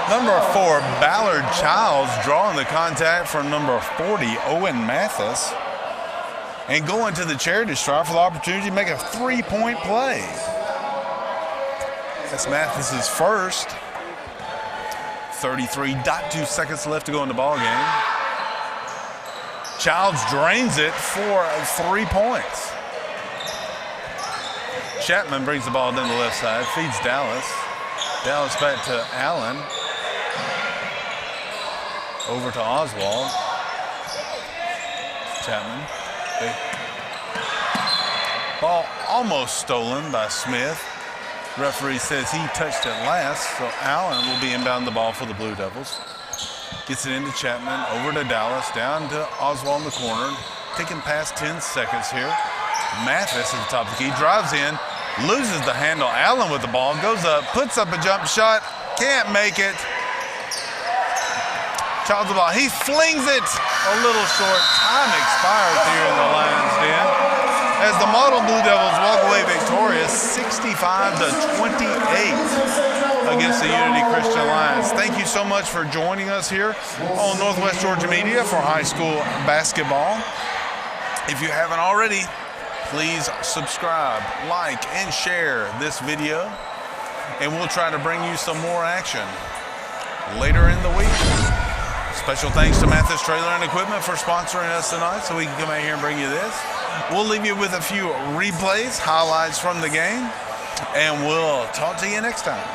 Number 4, Ballard Childs drawing the contact from number 40, Owen Mathis. And going to the charity stripe for the opportunity to make a 3-point play. That's Mathis's first. 33.2 seconds left to go in the ball game. Childs drains it for 3 points. Chapman brings the ball down the left side, feeds Dallas. Dallas back to Allen. Over to Oswald. Chapman. Ball almost stolen by Smith. Referee says he touched it last, so Allen will be inbound the ball for the Blue Devils. Gets it into Chapman, over to Dallas, down to Oswald in the corner. Ticking past 10 seconds here. Mathis at the top of the key, drives in, loses the handle. Allen with the ball, goes up, puts up a jump shot, can't make it. Childs the ball, he flings it a little short. Time expires here in the Lions' den, as the Model Blue Devils walk away victorious 65-28 against the Unity Christian Lions. Thank you so much for joining us here on Northwest Georgia Media for high school basketball. If you haven't already, please subscribe, like, and share this video, and we'll try to bring you some more action later in the week. Special thanks to Mathis Trailer and Equipment for sponsoring us tonight so we can come out here and bring you this. We'll leave you with a few replays, highlights from the game, and we'll talk to you next time.